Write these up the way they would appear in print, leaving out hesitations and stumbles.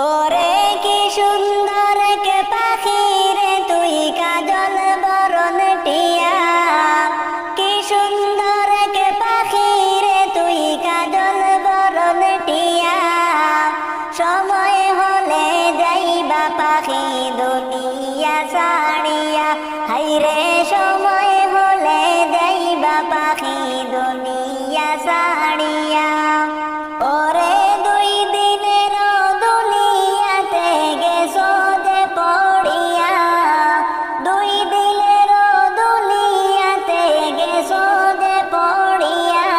ওরে কি সুন্দর কে পাখি রে তুই কাজল বরণ টিয়া, কি সুন্দর কে পাখি রে তুই কাজল বরণ টিয়া। সময় হলে যাইবা পাখি দুনিয়া ছাড়িয়া, হাইরে সময় হলে যাইবা পাখি দুনিয়া ছাড়িয়া। ওরে দুই দিনের দুনিয়াতে গেছো যে পড়িয়া, দুই দিনের দুনিয়াতে গেছো যে পড়িয়া।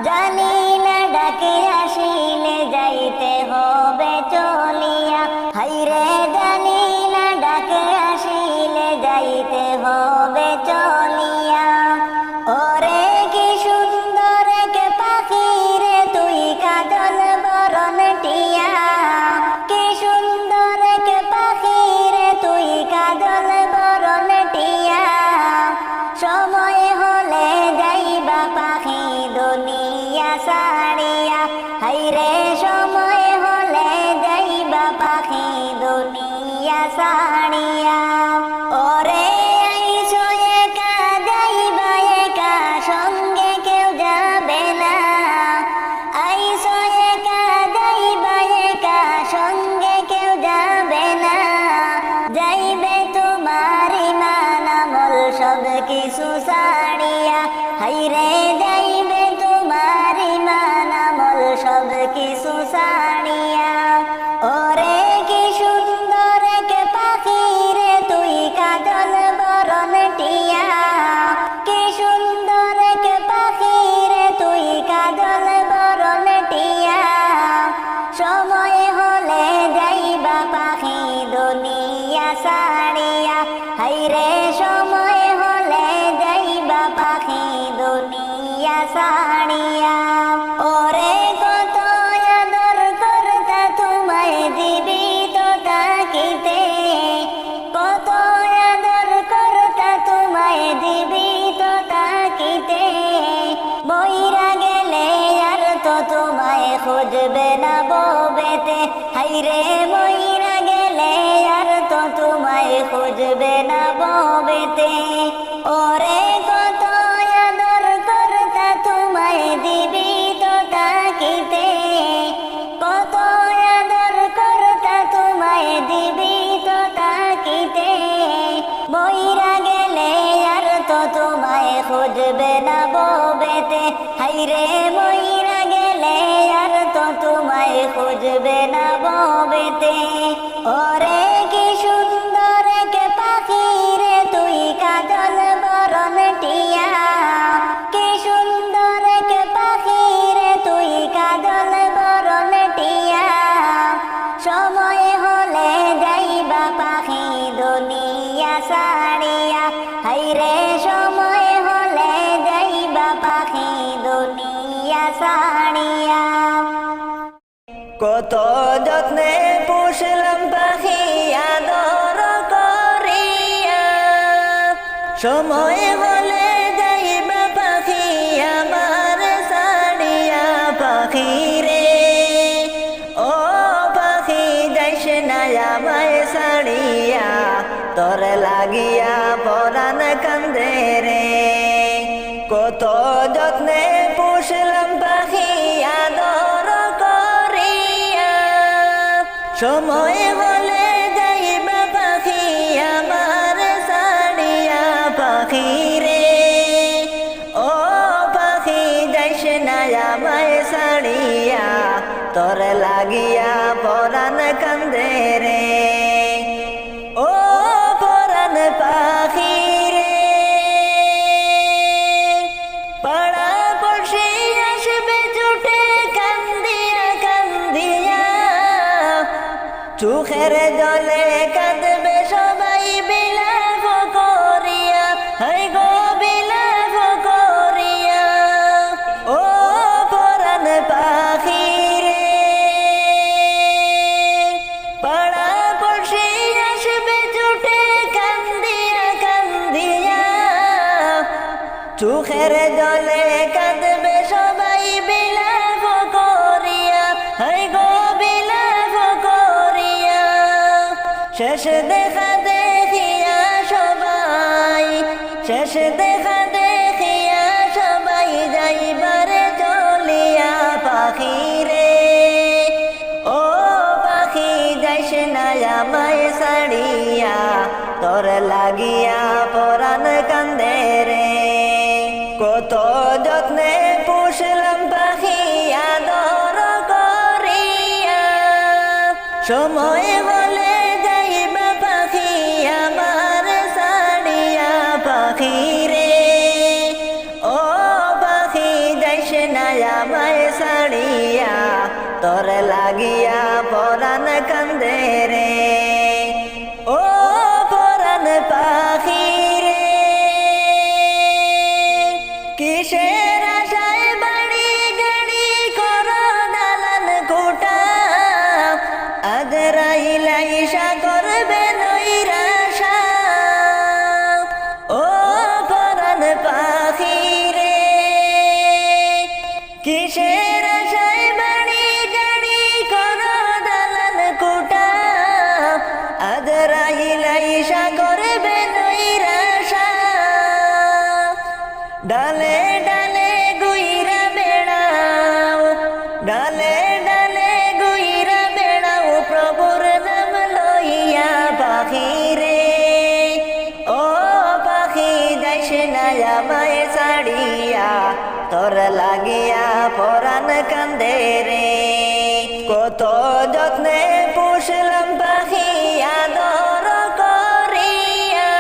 জানি না ডাকে আসিলে যাইতে হবে চলিয়া, হাইরে জানি না ডাকে আসিলে যাইতে হবে চলিয়া। ওরে কি সুন্দর কে পাখি রে তুই কাজল বরণ টিয়া, কি সুন্দর কে পাখি রে তুই কাজল বরণ টিয়া। সময় হলে যাইবা পাখি দুনিয়া ছাড়িয়া, হাইরে সময় হলে যাইবা পাখি দুনিয়া ছাড়িয়া। ওরে আইছো একা যাইবা একা সঙ্গে কেউ যাবে না, আইছো একা যাইবা একা সঙ্গে কেউ যাবে না। যাইবে তোমার ইমান আমল সব কিছু ছাড়িয়া, হাইরে যাইবে তোমার ইমান আমল সব কিছু ছাড়িয়া। ওরে কি সুন্দর কে পাখি রে তুই কাজল বরণ টিয়া, কি সুন্দর কে পাখি রে তুই কাজল বরণ টিয়া। সময় হলে যাইবা পাখি দুনিয়া ছাড়িয়া, হাইরে সময় হলে যাইবা পাখি দুনিয়া ছাড়িয়া। ওরে কত আদর করতা তোমায় জীবিত থাকিতে, কত আদর করতা তোমায় জীবিত থাকিতে। মইরা গেলে আর তো তোমায় খুঁজবে না ববেতে, হাইরে মইরা গেলে আর তো তোমায় খুঁজবে না ববেতে। ওরে কত আদর করতা তোমায় জীবিত থাকিতে, কত আদর করতা তোমায় জীবিত থাকিতে। মইরা গেলে আর তো তোমায় খুঁজবে না ববেতে, হাইরে মইরা গেলে আর তো তোমায় খুঁজবে না ববেতে। ওরে কি সুন্দর কে পাখি রে তুই কাজল বরণ টিয়া, কি সুন্দর কে পাখি রে তুই কাজল বরণ টিয়া। সময় হলে যাইবা পাখি দুনিয়া ছাড়িয়া, হাইরে সময় হলে যাইবা পাখি দুনিয়া ছাড়িয়া। কত যত্নে পুষলাম পাখি আদর করিয়া, সময় হলে যাইবা পাখি আমার ছাড়িয়া। পাখি রে ও পাখি যাইস না আমায় ছাড়িয়া, তোর লাগিয়া পরাণ কান্দে রে। কত যত্নে পুষলাম পাখি আদর করিয়া, সময় হলে যাইবা পাখি আমার ছাড়িয়া। পাখি রে ও পাখি যাইস না আমায় ছাড়িয়া, তোর লাগিয়া পরাণ কান্দে রে। ও পরাণ পাখি রে পাড়া পড়শি আসবে ছুটে কান্দিয়া কান্দিয়া, চোখের জলে কাঁদবে সবাই বিলাপ করিয়া, হাই গো বিলাপ করিয়া। ও পরাণ পাখি রে পাড়া পড়শি আসবে ছুটে কান্দিয়া কান্দিয়া, চোখের জলে কাঁদবে সবাই বিলাপ করিয়া, হাই গো বিলাপ করিয়া। শেষ দেখা দেখিয়া সবাই, শেষ দেখা দেখিয়া সবাই যাইবারে চলিয়া পাখি রে। ও পাখি যাইস না আমায় ছাড়িয়া, তোর লাগিয়া পরাণ কান্দে রে। কত যত্নে পুষলাম পাখি আদর করিয়া, সময় হলে যাইবা পাখি আমার ছাড়িয়া পাখি রে। ও পাখি যাইস না আমায় ছাড়িয়া, তোর লাগিয়া পরাণ কান্দে রে। ও পরাণ পাখি রে, কিসের আশায় বাড়ি গাড়ি করো দালান কোটা, আজরাইল আইসা করবে নৈরাশা। ও পরাণ পাখি রে, কিসের আশায় বাড়ি গাড়ি করো দালান কোটা, আজরাইল আইসা করবে নৈরাশা। ডালে ডালে গুইরা বেড়াও, ডালে ডালে গুইরা বেড়াও প্রভুর নাম লইয়া পাখি রে। ও পাখি যাইস না আমায় ছাড়িয়া, তোর লাগিয়া পরাণ কান্দে রে। কত যত্নে পুষলাম পাখি আদর করিয়া,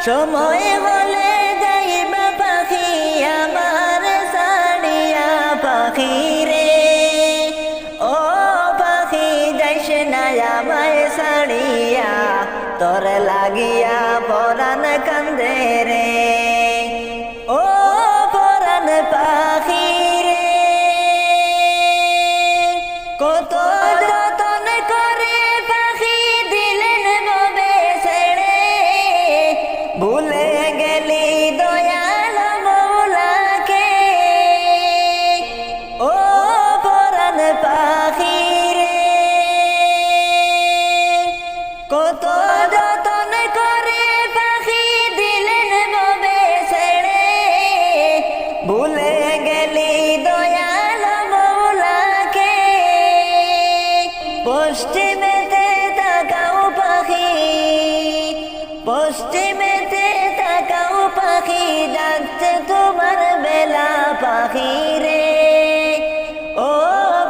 সময় হলে যাইবা পাখি আমার ছাড়িয়া পাখি রে। ও পাখি যাইস না আমায় ছাড়িয়া, তোর লাগিয়া পরাণ কান্দে রে। ও পরাণ পাখি রে, কত যতন করে পাখি দিলেন ববে ছেড়ে, ভুলে গেলি দয়াল মৌলাকে। ও পরাণ পাখি রে, কত যতন করে পাখি দিলেন ববে ছেড়ে, ভুলে গেলি দয়াল মৌলাকে। পশ্চিমেতে তাকাও পাখি, পশ্চিমেতে তাকাও পাখি, যাচ্ছে তোমার বেলা পাখি রে। ও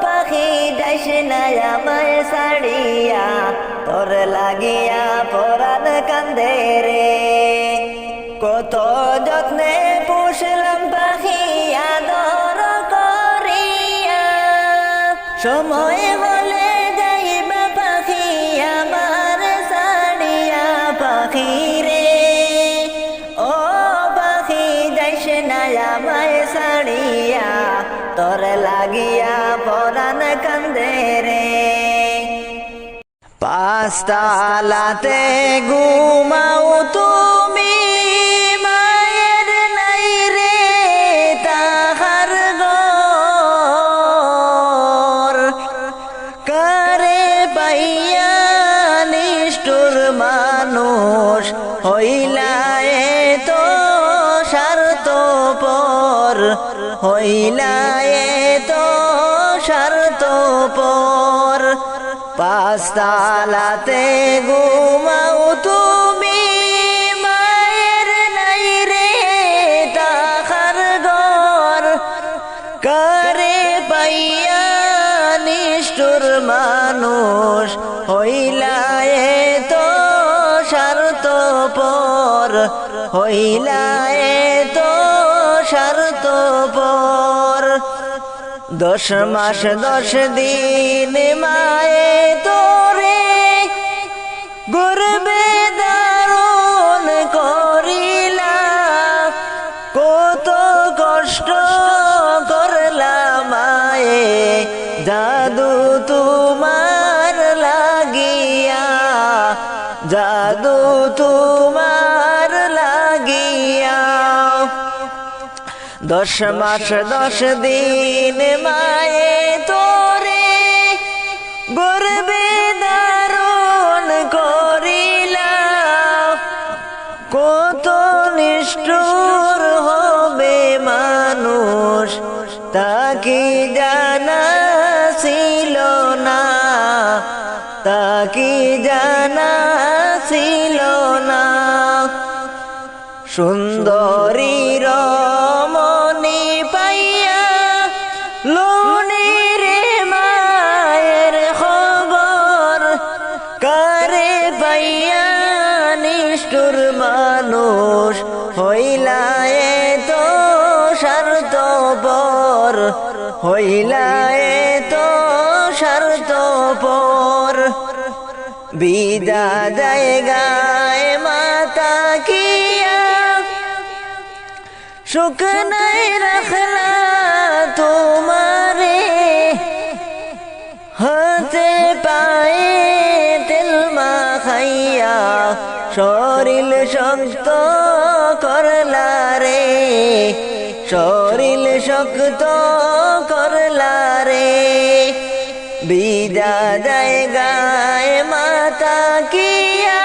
পাখি যাইস না আমায় ছাড়িয়া, তোর লাগিয়া পরাণ কান্দে রে। কত যত্নে পুষলাম পাখি আদর করিয়া, সময় হলে যাইবা পাখি আমার ছাড়িয়া পাখি রে। ও পাখি যাইস না আমায় ছাড়িয়া, তোর লাগিয়া পরাণ কান্দে রে। পাঁচতালাতে ঘুমাও তুমি, মায়ের নাই রে তাহার ঘর, কারে পাইয়া নিষ্ঠুর মানুষ হইলা তো স্বার্থপর, হইলা তো স্বার্থপর। পাঁচতালাতে ঘুমাও তুমি, মায়ের নাই রে তাহার ঘর, কারে পাইয়া নিষ্ঠুর মানুষ হইলা তো স্বার্থপর, হইলা তো স্বার্থপর। 10 মাস 10 দিন মায়ে তোরে গর্বে ধারণ করিলা, কত কষ্ট করলা মায়ে জাদু তোমার লাগিয়া, জাদু তোমার লাগিয়া। 10 মাস 10 দিন মায়ে তোরে গর্বে ধারণ তা কি জানা ছিল না। সুন্দরী রমণী পাইয়া লুনি রে মায়ের খবর, কারে পাইয়া নিষ্ঠুর মানুষ হইলা তো স্বার্থপর, হইলা তো স্বার্থপর। বিদা জায়গায় মাতা কিয়া সুখ নাই রাখলা তোমারে, হাতে পায়ে তেল মাখাইয়া শরীর শক্ত করলা রে, শরীর শক্ত করলা রে। বিদা জায়গায় মাতা কিয়া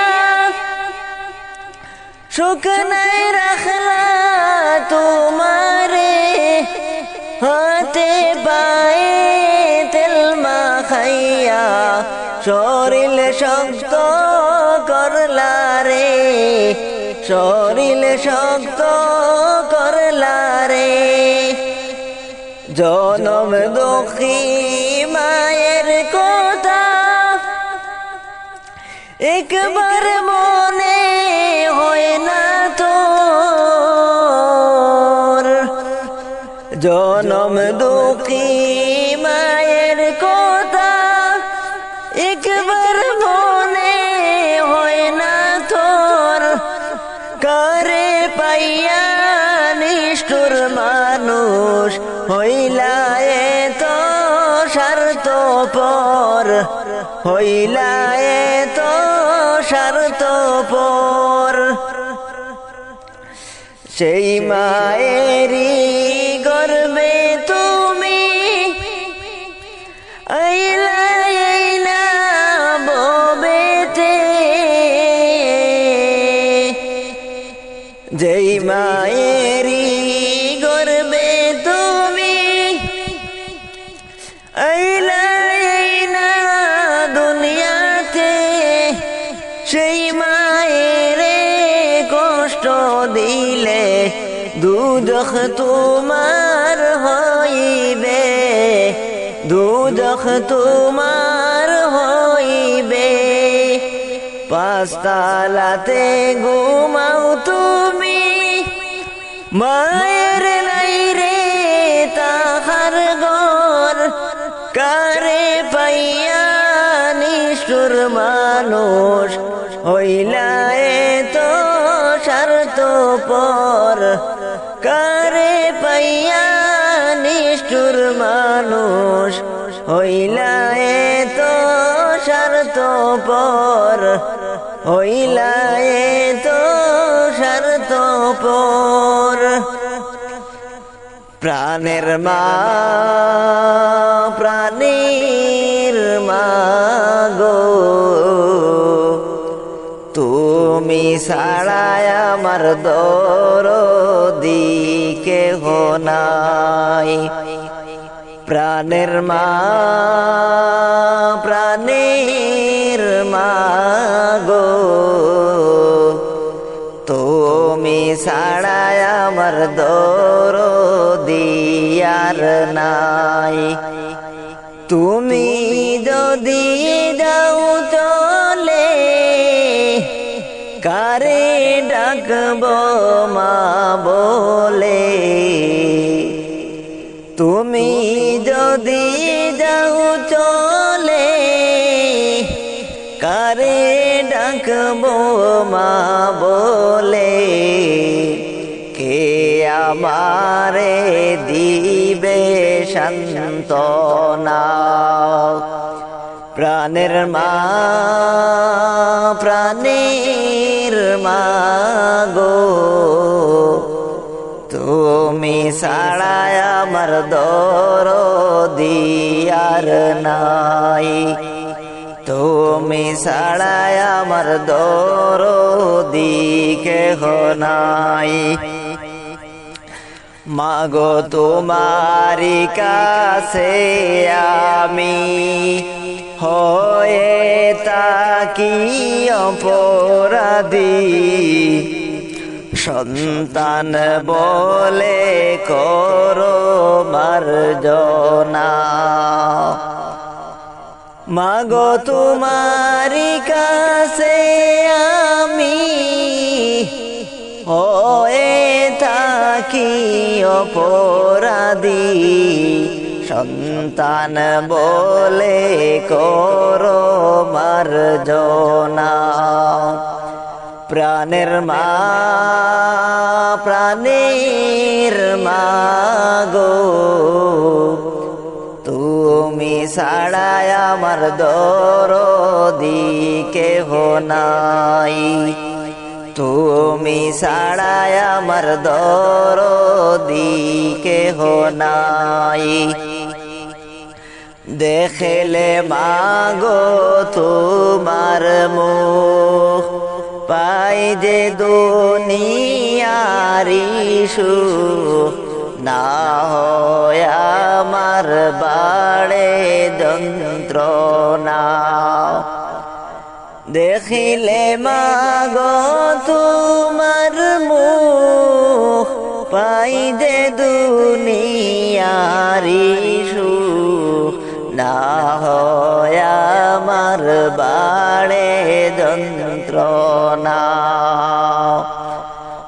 সুখ নাই রাখলা তোমারে, হাতে পায়ে তেল মাখাইয়া শরীর শক্ত করলা রে, শরীর শক্ত করলা রে। জনম দুঃখী মায়ের কথা একবার মনে হয় না তোর, জনম দুঃখী মায়ের কথা একবার মনে হয় না তোর, কারে পাইয়া নিষ্ঠুর মানুষ হইলা তো স্বার্থপর, হইলা তো স্বার্থপর। সেই মায়েরই গর্বে তুমি আইলা না ববেতে, যেই মায়েরই গর্বে তুমি আইলা না দুনিয়াতে, সেই মায়েরে কষ্ট দিলে দুদখ তোমার হইবে, দুদখ তোমার হইবে। পাঁচতলাতে ঘুমাও তুমি, মায়ের নাই রে তাহার ঘর, কারে পাইয়া নিষ্ঠুর মানুষ হইলা তো স্বার্থপর, কারে পাইয়া নিষ্ঠুর মানুষ হইলা তো স্বার্থপর, হইলা তো স্বার্থপর। প্রাণের মা প্রাণীর মা গো, তুমি ছাড়াই আমার দরদি কেহ নাই। প্রাণের মা প্রাণীর মা গো, তুমি ছাড়াই আমার দরদি আর নাই। তুমি যদি যাও চলে কারে ডাকব মা বলে, তুমি যদি যাও চলে কারে ডাকব মা বলে, কে আমারে দিবে সান্ত্বনা। প্রাণের মা প্রাণীর মা গো, তুমি ছাড়াই আমার দরদি আর নাই। তুমি ছাড়াই আমার দরদি কেহ নাই। মাগো তোমারি কাছে আমি হয়ে কি অপরাধী সন্তান বলে করো মার্জনা মাগো তোমারি কাছে আমি হয়ে থাকি অপরাধী সন্তান বলে করো মার্জনা প্রাণের মা প্রাণের মা গো তুমি ছাড়াই আমার দরদি কেহ নাই তুমি ছাড়াই আমার দরদি কেহ নাই দেখলে মাগো তোমার মুখ পাই যে দুনিয়ারি সুখ না হয় আমার বাড়ে যন্ত্রণা দেখিলে মাগো তোমার মুখ পাই যে দুনিয়ারি সুখ না হয় আমার বাড়ে যন্ত্রণা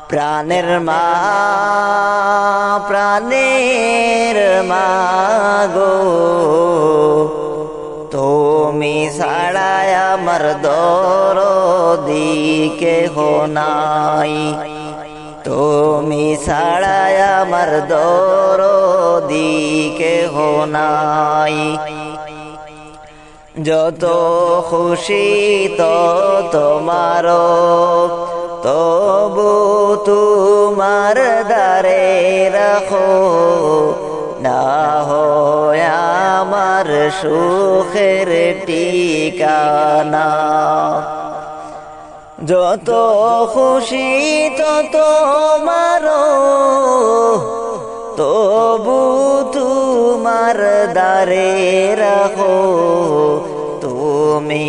প্রাণের মা প্রাণের মা গো তুমি ছাড়াই আমার দরদি কেহ নাই তুমি ছাড়াই আমার দরদি কেহ নাই যত খুশি তো তোমার তবু তোমার দ্বারে রাখো না হয় আমার সুখের ঠিকানা যত খুশি তো তোমার তবু তোমার দ্বারে রাখো তুমি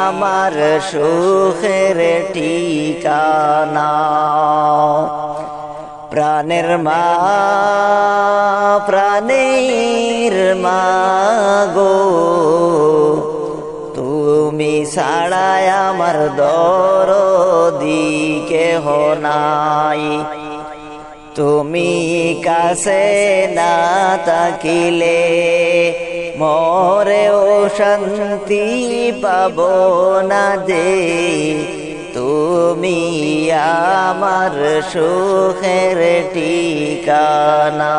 আমার সুখের ঠিকানা প্রাণের মা প্রাণের মা গো তুমি ছাড়াই আমার দরদি কেহ নাই তুমি কাছে না তাকিলে মরেও শান্তি পাব না যে তুমি আমার সুখের ঠিকানা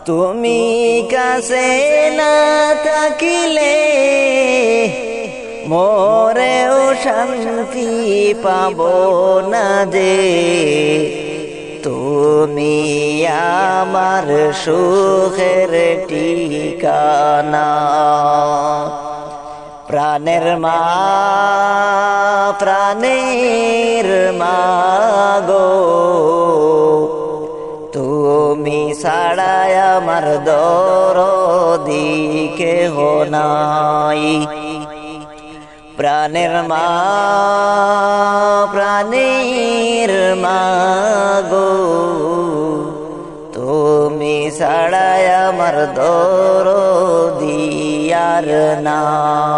তুমি কাছে না থাকিলে মরেও শান্তি পাব না যে তুমি আমার সুখের ঠিকানা প্রাণের মা প্রাণের মা গো তুমি ছাড়াই আমার দরদি কেহ নাই প্রাণের মা প্রাণের মা গো তুমি ছাড়াই আমার দরদি আর নাই।